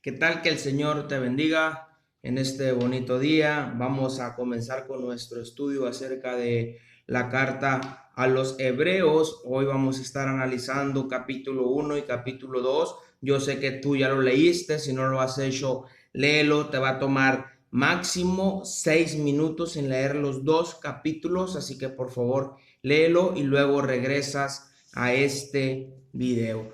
¿Qué tal? Que el Señor te bendiga en este bonito día. Vamos a comenzar con nuestro estudio acerca de la carta a los Hebreos. Hoy vamos a estar analizando capítulo 1 y capítulo 2. Yo sé que tú ya lo leíste, si no lo has hecho, léelo. Te va a tomar máximo 6 minutos en leer los dos capítulos, así que por favor léelo y luego regresas a este video.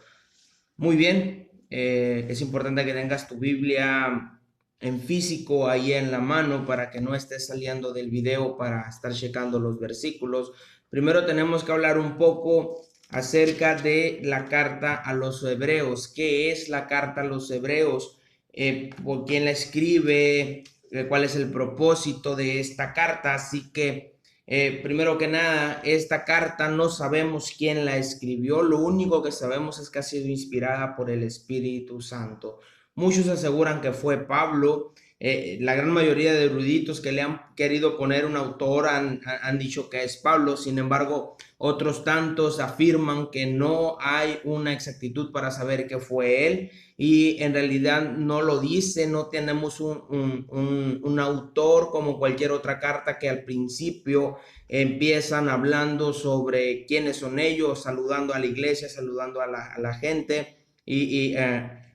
Muy bien, es importante que tengas tu Biblia en físico ahí en la mano para que no estés saliendo del video para estar checando los versículos. Primero tenemos que hablar un poco acerca de la carta a los hebreos. ¿Qué es la carta a los hebreos? ¿Por quién la escribe? ¿Cuál es el propósito de esta carta? Así que primero que nada, esta carta no sabemos quién la escribió, lo único que sabemos es que ha sido inspirada por el Espíritu Santo. Muchos aseguran que fue Pablo. La gran mayoría de eruditos que le han querido poner un autor han dicho que es Pablo. Sin embargo, otros tantos afirman que no hay una exactitud para saber que fue él, y en realidad no lo dice. No tenemos un autor como cualquier otra carta que al principio empiezan hablando sobre quiénes son ellos, saludando a la iglesia, saludando a la gente y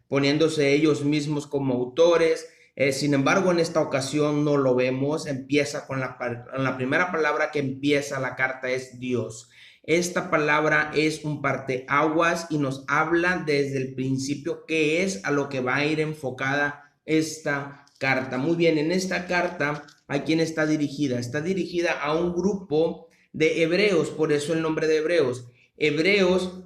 poniéndose ellos mismos como autores. Sin embargo, en esta ocasión no lo vemos. Empieza con la primera palabra que empieza la carta es Dios. Esta palabra es un parteaguas y nos habla desde el principio qué es a lo que va a ir enfocada esta carta. Muy bien, en esta carta, ¿a quién está dirigida? Está dirigida a un grupo de hebreos, por eso el nombre de Hebreos. Hebreos,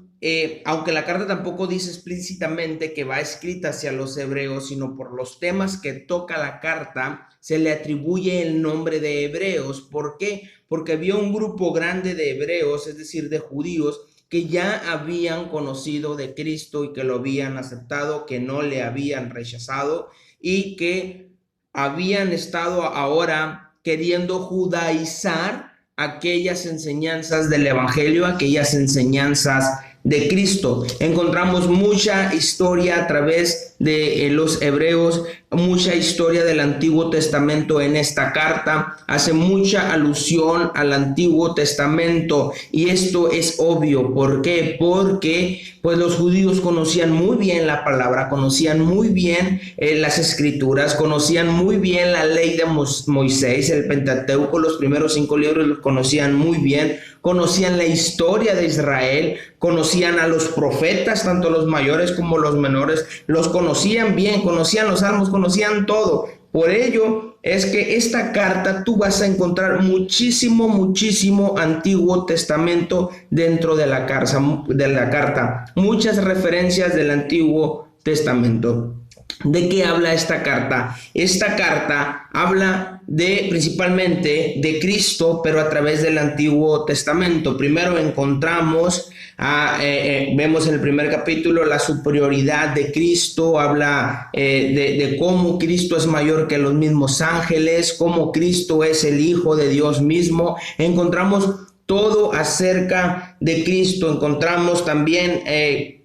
aunque la carta tampoco dice explícitamente que va escrita hacia los hebreos, sino por los temas que toca la carta, se le atribuye el nombre de Hebreos. ¿Por qué? Porque había un grupo grande de hebreos, es decir, de judíos, que ya habían conocido de Cristo y que lo habían aceptado, que no le habían rechazado y que habían estado ahora queriendo judaizar aquellas enseñanzas del Evangelio, aquellas enseñanzas de Cristo. Encontramos mucha historia a través de los hebreos, mucha historia del Antiguo Testamento en esta carta. Hace mucha alusión al Antiguo Testamento y esto es obvio. ¿Por qué? Porque pues los judíos conocían muy bien la palabra, conocían muy bien las escrituras, conocían muy bien la ley de Moisés, el Pentateuco, los primeros 5 libros los conocían muy bien, conocían la historia de Israel, conocían a los profetas, tanto los mayores como los menores, los conocían bien, conocían los salmos, conocían todo. Por ello es que esta carta tú vas a encontrar muchísimo Antiguo Testamento dentro de la carta, muchas referencias del Antiguo Testamento. ¿De qué habla esta carta? Esta carta habla principalmente de Cristo, pero a través del Antiguo Testamento. Primero encontramos, vemos en el primer capítulo la superioridad de Cristo, habla de cómo Cristo es mayor que los mismos ángeles, cómo Cristo es el Hijo de Dios mismo. Encontramos todo acerca de Cristo. Encontramos también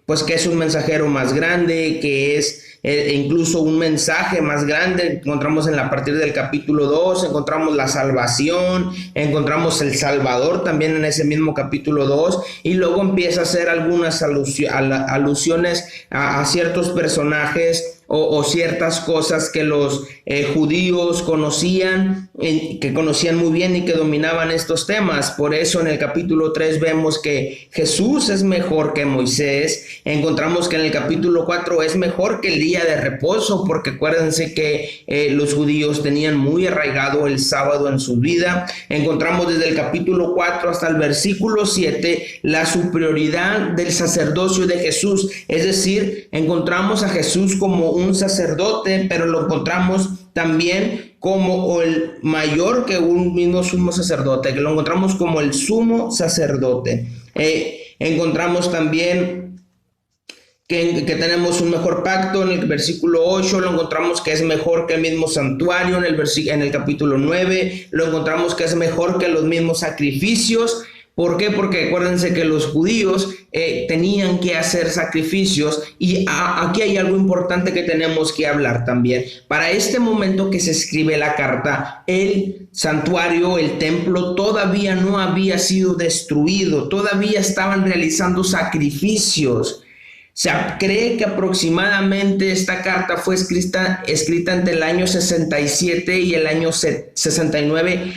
pues que es un mensajero más grande, que es incluso un mensaje más grande. Encontramos a partir del capítulo 2, encontramos la salvación, encontramos el Salvador también en ese mismo capítulo 2, y luego empieza a hacer algunas alusiones a ciertos personajes o ciertas cosas que los judíos conocían, que conocían muy bien y que dominaban estos temas. Por eso en el capítulo 3 vemos que Jesús es mejor que Moisés. Encontramos que en el capítulo 4 es mejor que el día de reposo, porque acuérdense que los judíos tenían muy arraigado el sábado en su vida. Encontramos desde el capítulo 4 hasta el versículo 7 la superioridad del sacerdocio de Jesús, es decir, encontramos a Jesús como un sacerdote, pero lo encontramos también como el mayor que un mismo sumo sacerdote, que lo encontramos como el sumo sacerdote. Encontramos también que tenemos un mejor pacto. En el versículo 8 lo encontramos que es mejor que el mismo santuario. En el capítulo 9 lo encontramos que es mejor que los mismos sacrificios. ¿Por qué? Porque acuérdense que los judíos tenían que hacer sacrificios y aquí hay algo importante que tenemos que hablar también. Para este momento que se escribe la carta, el santuario, el templo todavía no había sido destruido, todavía estaban realizando sacrificios. Se cree que aproximadamente esta carta fue escrita entre el año 67 y el año 69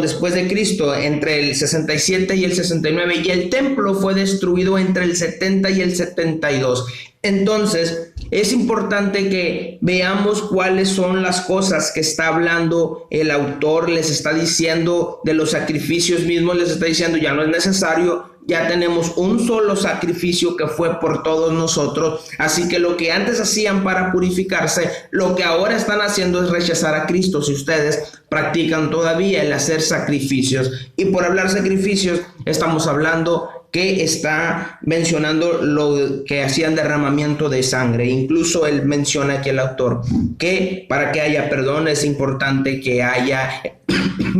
después de Cristo, entre el 67 y el 69, y el templo fue destruido entre el 70 y el 72. Entonces, es importante que veamos cuáles son las cosas que está hablando el autor. Les está diciendo de los sacrificios mismos, les está diciendo ya no es necesario. Ya tenemos un solo sacrificio que fue por todos nosotros. Así que lo que antes hacían para purificarse, lo que ahora están haciendo es rechazar a Cristo. Si ustedes practican todavía el hacer sacrificios. Y por hablar sacrificios, estamos hablando que está mencionando lo que hacían derramamiento de sangre. Incluso él menciona aquí el autor que para que haya perdón es importante que haya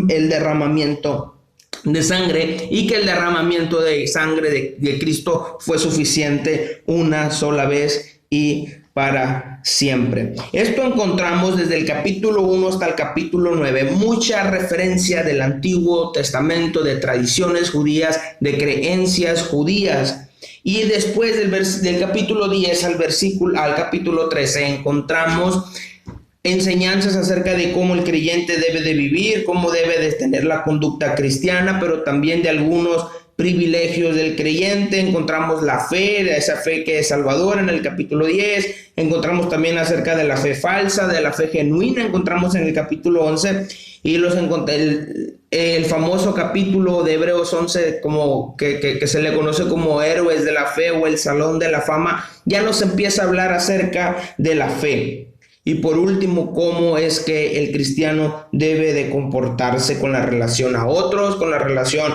el derramamiento de sangre, y que el derramamiento de sangre de Cristo fue suficiente una sola vez y para siempre. Esto encontramos desde el capítulo 1 hasta el capítulo 9, mucha referencia del Antiguo Testamento, de tradiciones judías, de creencias judías. Y después del capítulo 10 al capítulo 13 encontramos enseñanzas acerca de cómo el creyente debe de vivir, cómo debe de tener la conducta cristiana, pero también de algunos privilegios del creyente. Encontramos la fe, de esa fe que es salvadora en el capítulo 10. Encontramos también acerca de la fe falsa, de la fe genuina, encontramos en el capítulo 11. Y el famoso capítulo de Hebreos 11, como que se le conoce como héroes de la fe o el salón de la fama, ya nos empieza a hablar acerca de la fe. Y por último, cómo es que el cristiano debe de comportarse con la relación a otros, con la relación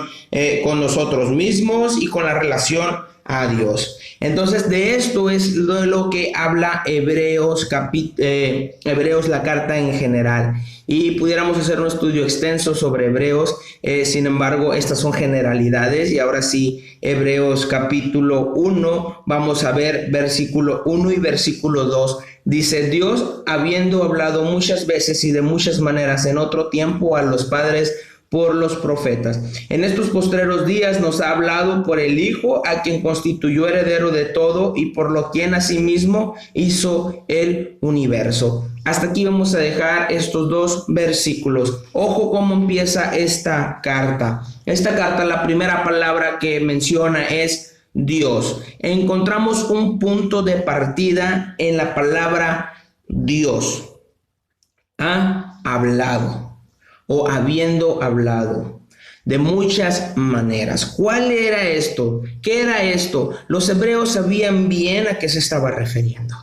con nosotros mismos y con la relación a Dios. Entonces, de esto es lo que habla Hebreos, la carta en general. Y pudiéramos hacer un estudio extenso sobre Hebreos, sin embargo, estas son generalidades. Y ahora sí, Hebreos capítulo 1, vamos a ver versículo 1 y versículo 2. Dice: Dios, habiendo hablado muchas veces y de muchas maneras en otro tiempo a los padres por los profetas, en estos postreros días nos ha hablado por el Hijo, a quien constituyó heredero de todo y por lo quien asimismo hizo el universo. Hasta aquí vamos a dejar estos dos versículos. Ojo cómo empieza esta carta. Esta carta, la primera palabra que menciona es Dios. Encontramos un punto de partida en la palabra Dios. Ha hablado o habiendo hablado de muchas maneras. ¿Cuál era esto? ¿Qué era esto? Los hebreos sabían bien a qué se estaba refiriendo.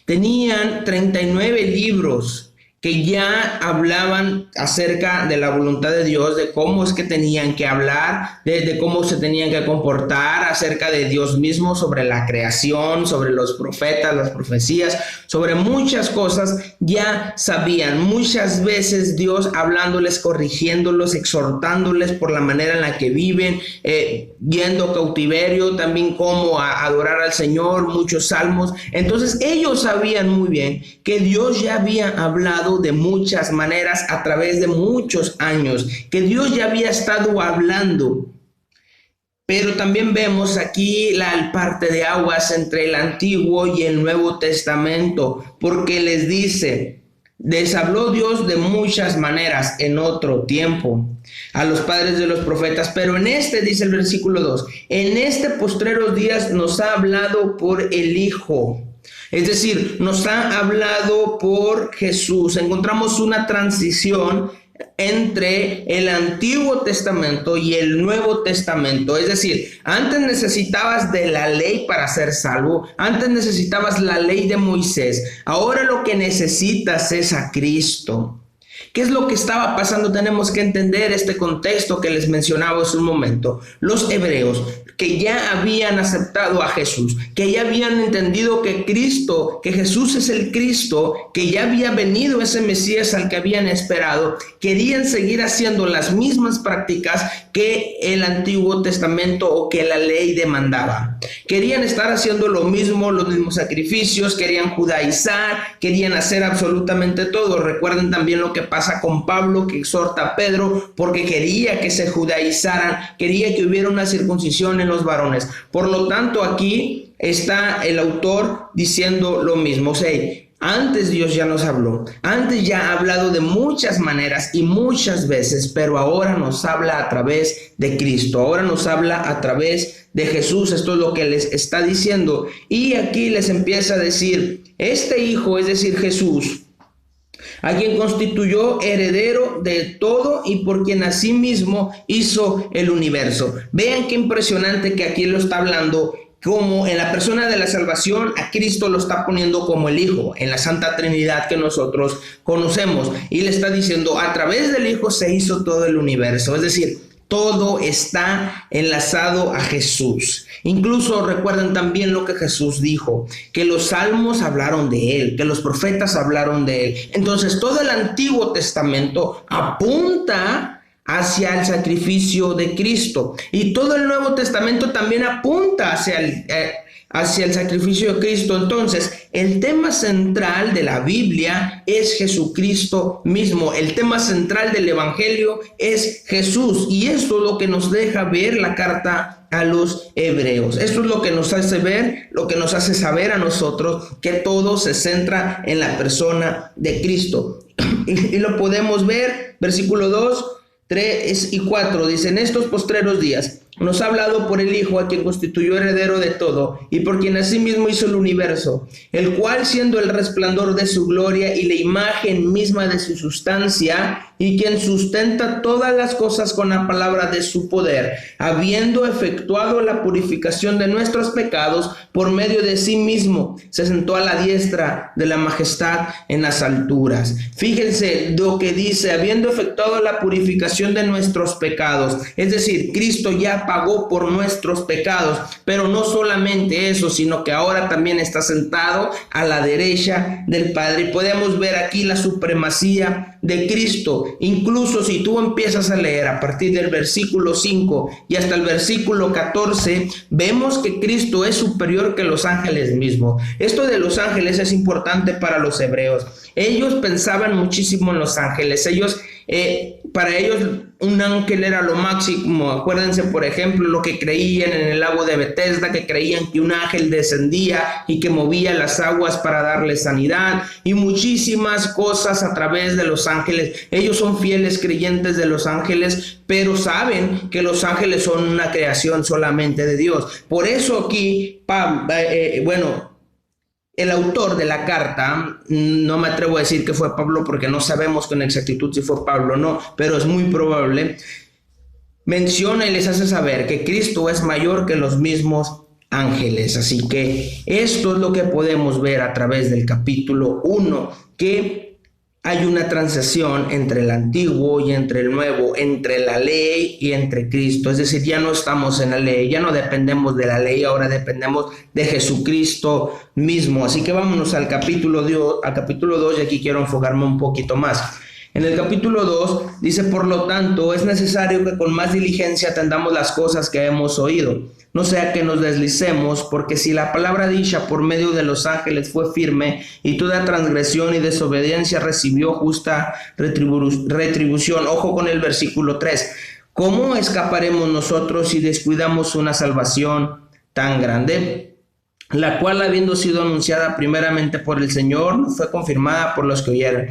Tenían 39 libros que ya hablaban acerca de la voluntad de Dios, de cómo es que tenían que hablar, de cómo se tenían que comportar, acerca de Dios mismo, sobre la creación, sobre los profetas, las profecías, sobre muchas cosas ya sabían. Muchas veces Dios hablándoles, corrigiéndolos, exhortándoles por la manera en la que viven, yendo cautiverio, también cómo adorar al Señor, muchos salmos. Entonces ellos sabían muy bien que Dios ya había hablado de muchas maneras a través de muchos años, que Dios ya había estado hablando. Pero también vemos aquí la parte de aguas entre el Antiguo y el Nuevo Testamento, porque les dice: les habló Dios de muchas maneras en otro tiempo a los padres de los profetas, pero en este, dice el versículo 2, en este postreros días nos ha hablado por el Hijo. Es decir, nos ha hablado por Jesús. Encontramos una transición entre el Antiguo Testamento y el Nuevo Testamento. Es decir, antes necesitabas de la ley para ser salvo, antes necesitabas la ley de Moisés, ahora lo que necesitas es a Cristo. ¿Qué es lo que estaba pasando? Tenemos que entender este contexto que les mencionaba hace un momento. Los hebreos que ya habían aceptado a Jesús, que ya habían entendido que Cristo, que Jesús es el Cristo, que ya había venido ese Mesías al que habían esperado, querían seguir haciendo las mismas prácticas que el Antiguo Testamento o que la ley demandaba. Querían estar haciendo lo mismo, los mismos sacrificios, querían judaizar, querían hacer absolutamente todo. Recuerden también lo que pasa con Pablo, que exhorta a Pedro, porque quería que se judaizaran, quería que hubiera una circuncisión en los varones. Por lo tanto, aquí está el autor diciendo lo mismo. O sea, antes Dios ya nos habló, antes ya ha hablado de muchas maneras y muchas veces, pero ahora nos habla a través de Cristo, ahora nos habla a través de Jesús. Esto es lo que les está diciendo. Y aquí les empieza a decir, este Hijo, es decir, Jesús, a quien constituyó heredero de todo y por quien asimismo hizo el universo. Vean qué impresionante que aquí lo está hablando, como en la persona de la salvación a Cristo lo está poniendo como el Hijo, en la Santa Trinidad que nosotros conocemos. Y le está diciendo, a través del Hijo se hizo todo el universo. Es decir, todo está enlazado a Jesús. Incluso recuerden también lo que Jesús dijo, que los salmos hablaron de Él, que los profetas hablaron de Él. Entonces todo el Antiguo Testamento apunta hacia el sacrificio de Cristo. Y todo el Nuevo Testamento también apunta hacia el sacrificio de Cristo. Entonces, el tema central de la Biblia es Jesucristo mismo. El tema central del Evangelio es Jesús. Y esto es lo que nos deja ver la carta a los hebreos. Esto es lo que nos hace ver, lo que nos hace saber a nosotros que todo se centra en la persona de Cristo. Y lo podemos ver, versículo 2, 3 y 4, dice, en estos postreros días nos ha hablado por el Hijo, a quien constituyó heredero de todo, y por quien asimismo hizo el universo, el cual, siendo el resplandor de su gloria y la imagen misma de su sustancia, y quien sustenta todas las cosas con la palabra de su poder, habiendo efectuado la purificación de nuestros pecados por medio de sí mismo, se sentó a la diestra de la majestad en las alturas. Fíjense lo que dice, habiendo efectuado la purificación de nuestros pecados, es decir, Cristo ya pagó por nuestros pecados, pero no solamente eso, sino que ahora también está sentado a la derecha del Padre. Y podemos ver aquí la supremacía de Cristo. Incluso si tú empiezas a leer a partir del versículo 5 y hasta el versículo 14, vemos que Cristo es superior que los ángeles mismos. Esto de los ángeles es importante para los hebreos. Ellos pensaban muchísimo en los ángeles. Para ellos un ángel era lo máximo. Acuérdense, por ejemplo, lo que creían en el lago de Betesda, que creían que un ángel descendía y que movía las aguas para darle sanidad, y muchísimas cosas a través de los ángeles. Ellos son fieles creyentes de los ángeles, pero saben que los ángeles son una creación solamente de Dios. Por eso aquí, el autor de la carta, no me atrevo a decir que fue Pablo porque no sabemos con exactitud si fue Pablo o no, pero es muy probable, menciona y les hace saber que Cristo es mayor que los mismos ángeles. Así que esto es lo que podemos ver a través del capítulo 1, que hay una transacción entre el antiguo y entre el nuevo, entre la ley y entre Cristo. Es decir, ya no estamos en la ley, ya no dependemos de la ley, ahora dependemos de Jesucristo mismo. Así que vámonos al capítulo 2, y aquí quiero enfocarme un poquito más. En el capítulo 2 dice, por lo tanto, es necesario que con más diligencia atendamos las cosas que hemos oído, no sea que nos deslicemos, porque si la palabra dicha por medio de los ángeles fue firme, y toda transgresión y desobediencia recibió justa retribución. Ojo con el versículo 3. ¿Cómo escaparemos nosotros si descuidamos una salvación tan grande, la cual, habiendo sido anunciada primeramente por el Señor, fue confirmada por los que oyeron?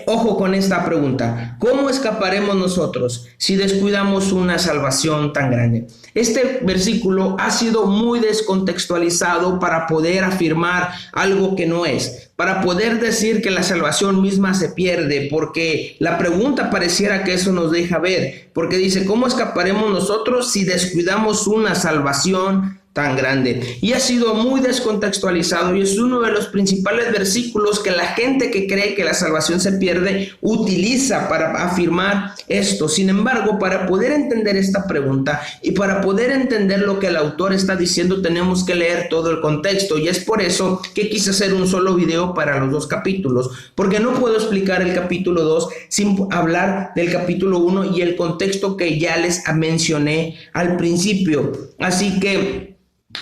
Ojo con esta pregunta. ¿Cómo escaparemos nosotros si descuidamos una salvación tan grande? Este versículo ha sido muy descontextualizado para poder afirmar algo que no es, para poder decir que la salvación misma se pierde, porque la pregunta pareciera que eso nos deja ver, porque dice, ¿cómo escaparemos nosotros si descuidamos una salvación tan grande. Y ha sido muy descontextualizado y es uno de los principales versículos que la gente que cree que la salvación se pierde utiliza para afirmar esto. Sin embargo, para poder entender esta pregunta y para poder entender lo que el autor está diciendo, tenemos que leer todo el contexto, y es por eso que quise hacer un solo video para los dos capítulos, porque no puedo explicar el capítulo 2 sin hablar del capítulo 1 y el contexto que ya les mencioné al principio. Así que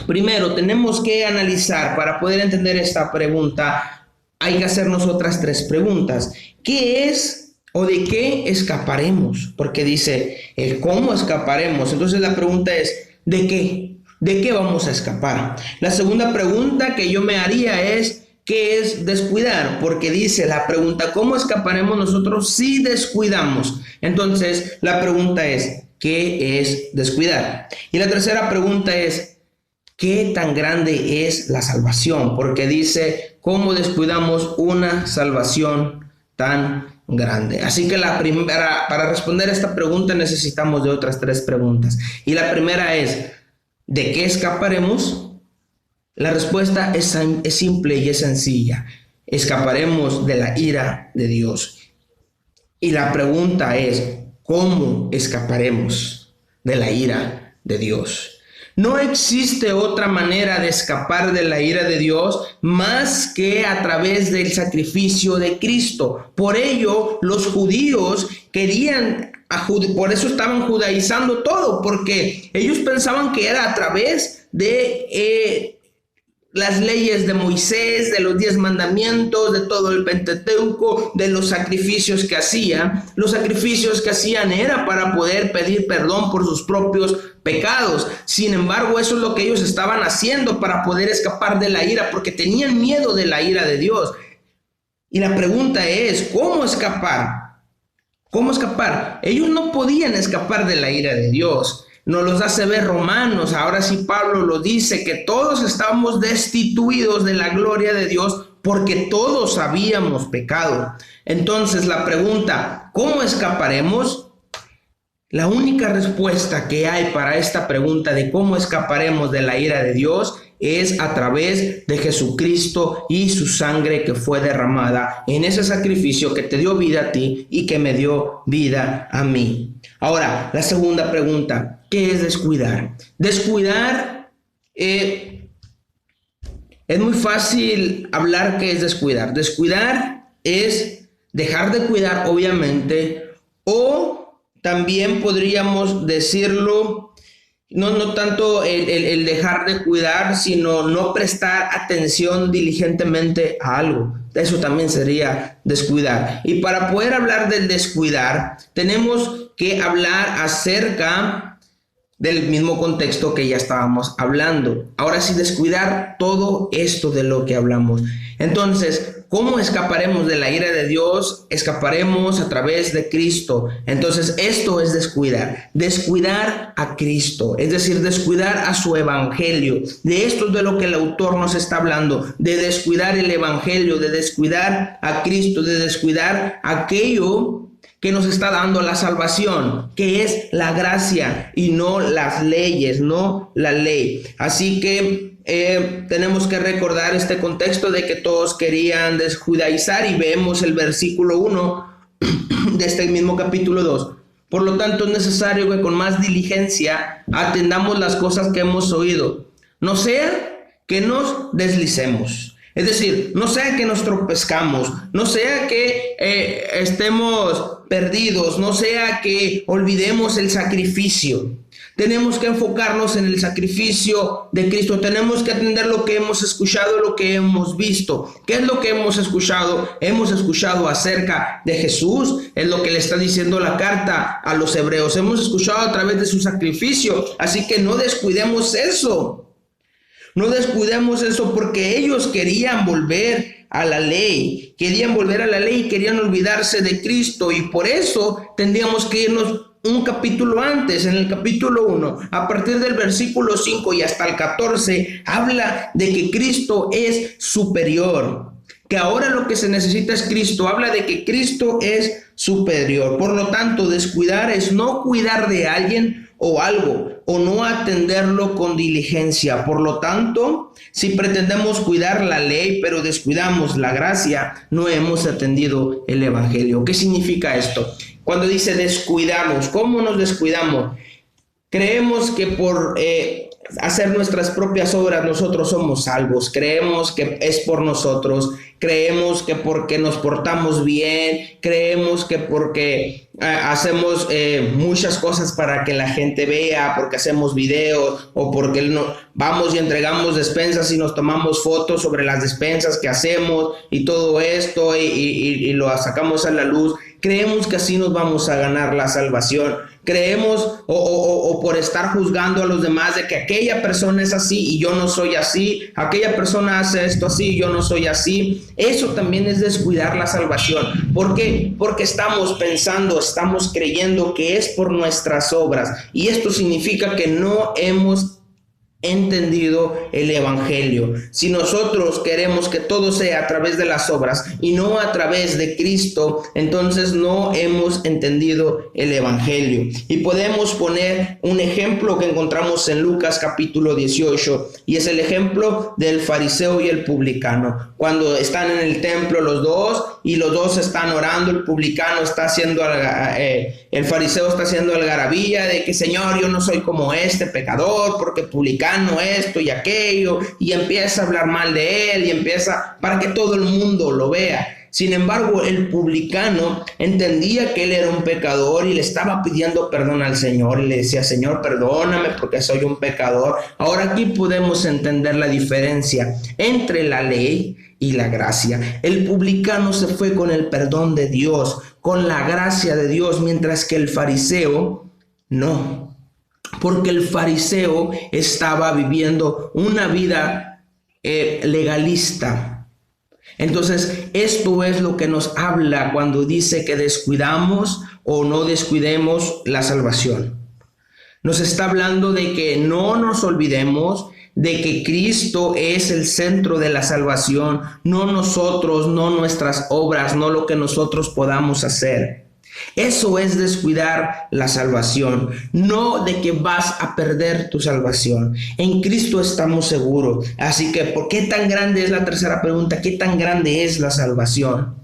primero tenemos que analizar, para poder entender esta pregunta, hay que hacernos otras tres preguntas. ¿Qué es o de qué escaparemos? Porque dice el cómo escaparemos. Entonces la pregunta es, ¿de qué? ¿De qué vamos a escapar? La segunda pregunta que yo me haría es, ¿qué es descuidar? Porque dice la pregunta, ¿cómo escaparemos nosotros si descuidamos? Entonces la pregunta es, ¿qué es descuidar? Y la tercera pregunta es, ¿qué tan grande es la salvación? Porque dice, ¿cómo descuidamos una salvación tan grande? Así que para responder a esta pregunta necesitamos de otras tres preguntas. Y la primera es, ¿de qué escaparemos? La respuesta es simple y es sencilla. Escaparemos de la ira de Dios. Y la pregunta es, ¿cómo escaparemos de la ira de Dios? No existe otra manera de escapar de la ira de Dios más que a través del sacrificio de Cristo. Por ello, los judíos por eso estaban judaizando todo, porque ellos pensaban que era a través de las leyes de Moisés, de los 10 mandamientos, de todo el Pentateuco, de los sacrificios que hacían. Los sacrificios que hacían era para poder pedir perdón por sus propios pecados. Sin embargo, eso es lo que ellos estaban haciendo para poder escapar de la ira, porque tenían miedo de la ira de Dios. Y la pregunta es, ¿cómo escapar? ¿Cómo escapar? Ellos no podían escapar de la ira de Dios. Nos los hace ver Romanos, ahora sí Pablo lo dice, que todos estamos destituidos de la gloria de Dios porque todos habíamos pecado. Entonces la pregunta, ¿cómo escaparemos? La única respuesta que hay para esta pregunta de cómo escaparemos de la ira de Dios es a través de Jesucristo y su sangre que fue derramada en ese sacrificio que te dio vida a ti y que me dio vida a mí. Ahora, la segunda pregunta, ¿qué es descuidar? Descuidar, es muy fácil hablar qué es descuidar. Descuidar es dejar de cuidar, obviamente, o también podríamos decirlo, no tanto el dejar de cuidar, sino no prestar atención diligentemente a algo. Eso también sería descuidar. Y para poder hablar del descuidar, tenemos que hablar acerca del mismo contexto que ya estábamos hablando. Ahora sí, descuidar todo esto de lo que hablamos. Entonces, ¿cómo escaparemos de la ira de Dios? Escaparemos a través de Cristo. Entonces, esto es descuidar a Cristo, es decir, descuidar a su evangelio. De esto es de lo que el autor nos está hablando, de descuidar el evangelio, de descuidar a Cristo, de descuidar aquello que nos está dando la salvación, que es la gracia y no las leyes, no la ley. Así que tenemos que recordar este contexto de que todos querían desjudaizar, y vemos el versículo 1 de este mismo capítulo 2. Por lo tanto, es necesario que con más diligencia atendamos las cosas que hemos oído, no sea que nos deslicemos. Es decir, no sea que nos tropezcamos, no sea que estemos perdidos, no sea que olvidemos el sacrificio. Tenemos que enfocarnos en el sacrificio de Cristo. Tenemos que atender lo que hemos escuchado, lo que hemos visto. ¿Qué es lo que hemos escuchado? Hemos escuchado acerca de Jesús. Es lo que le está diciendo la carta a los hebreos. Hemos escuchado a través de su sacrificio. Así que no descuidemos eso. No descuidemos eso, porque ellos querían volver a la ley. Querían olvidarse de Cristo. Y por eso tendríamos que irnos un capítulo antes, en el capítulo 1, a partir del versículo 5 y hasta el 14, habla de que Cristo es superior, que ahora lo que se necesita es Cristo. Habla de que Cristo es superior. Por lo tanto, descuidar es no cuidar de alguien o algo, o no atenderlo con diligencia. Por lo tanto, si pretendemos cuidar la ley, pero descuidamos la gracia, no hemos atendido el evangelio. ¿Qué significa esto? Cuando dice descuidamos, ¿cómo nos descuidamos? Creemos que por hacer nuestras propias obras nosotros somos salvos, creemos que es por nosotros, creemos que porque nos portamos bien, creemos que porque hacemos muchas cosas para que la gente vea, porque hacemos videos o porque vamos y entregamos despensas y nos tomamos fotos sobre las despensas que hacemos y todo esto y lo sacamos a la luz. Creemos que así nos vamos a ganar la salvación. Creemos o por estar juzgando a los demás de que aquella persona es así y yo no soy así, aquella persona hace esto así y yo no soy así. Eso también es descuidar la salvación. ¿Por qué? Porque estamos pensando, estamos creyendo que es por nuestras obras, y esto significa que no hemos entendido el evangelio. Si nosotros queremos que todo sea a través de las obras y no a través de Cristo, entonces no hemos entendido el evangelio. Y podemos poner un ejemplo que encontramos en Lucas capítulo 18, y es el ejemplo del fariseo y el publicano. Cuando están en el templo los dos y los dos están orando, el publicano está haciendo el fariseo está haciendo algarabía de que Señor, yo no soy como este pecador, porque publicano esto y aquello, y empieza a hablar mal de él y empieza para que todo el mundo lo vea. Sin embargo, el publicano entendía que él era un pecador y le estaba pidiendo perdón al Señor, y le decía: Señor, perdóname porque soy un pecador. Ahora aquí podemos entender la diferencia entre la ley y la gracia. El publicano se fue con el perdón de Dios, con la gracia de Dios, mientras que el fariseo no. Porque el fariseo estaba viviendo una vida legalista. Entonces, esto es lo que nos habla cuando dice que descuidamos o no descuidemos la salvación. Nos está hablando de que no nos olvidemos de que Cristo es el centro de la salvación, no nosotros, no nuestras obras, no lo que nosotros podamos hacer. Eso es descuidar la salvación, no de que vas a perder tu salvación. En Cristo estamos seguros. Así que, ¿por qué tan grande es la tercera pregunta? ¿Qué tan grande es la salvación?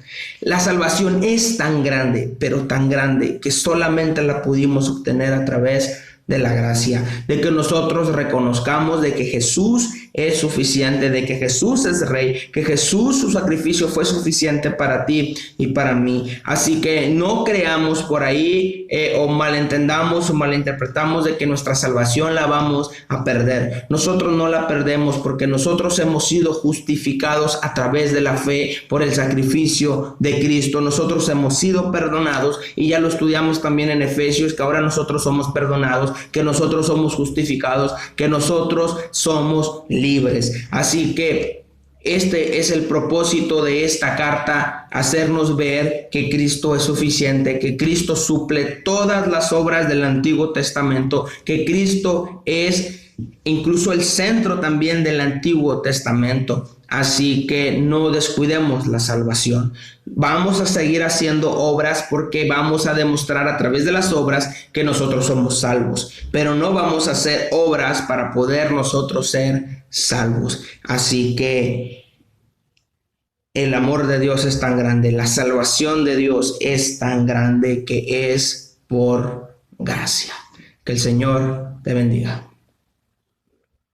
La salvación es tan grande, pero tan grande, que solamente la pudimos obtener a través de la gracia, de que nosotros reconozcamos de que Jesús es suficiente, de que Jesús es Rey, que Jesús, su sacrificio fue suficiente para ti y para mí. Así que no creamos por ahí o malentendamos o malinterpretamos de que nuestra salvación la vamos a perder. Nosotros no la perdemos porque nosotros hemos sido justificados a través de la fe por el sacrificio de Cristo. Nosotros hemos sido perdonados, y ya lo estudiamos también en Efesios, que ahora nosotros somos perdonados, que nosotros somos justificados, que nosotros somos libres. Así que este es el propósito de esta carta: hacernos ver que Cristo es suficiente, que Cristo suple todas las obras del Antiguo Testamento, que Cristo es incluso el centro también del Antiguo Testamento. Así que no descuidemos la salvación. Vamos a seguir haciendo obras porque vamos a demostrar a través de las obras que nosotros somos salvos, pero no vamos a hacer obras para poder nosotros ser salvos. Así que el amor de Dios es tan grande, la salvación de Dios es tan grande, que es por gracia. Que el Señor te bendiga.